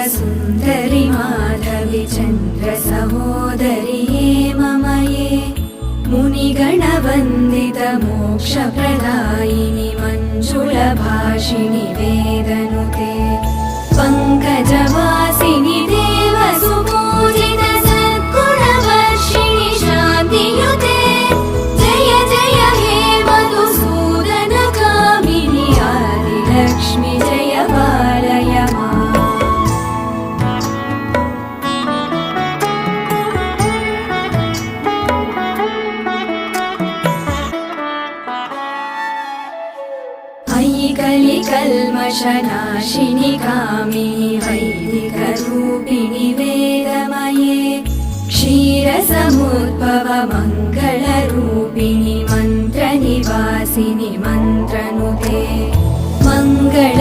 सुन्दरि माधवि चन्द्र सहोदरि हेममये मुनिगणवन्दित मोक्षप्रदायिनि मञ्जुलभाषिणि वेदनुते पङ्कजवासिनि देवसुपूजित सद्गुणवर्षिणि शान्तियुते जय जय हे मधुसूदन कामिनि आदिलक्ष्मि जय पालय माम्। अयि कलिकल्मषनाशिनि कामिनि वैदिकरूपिणि वेदमये क्षीरसमुद्भव मङ्गलरूपिणि मन्त्रनिवासिनि मन्त्रनुते मङ्गल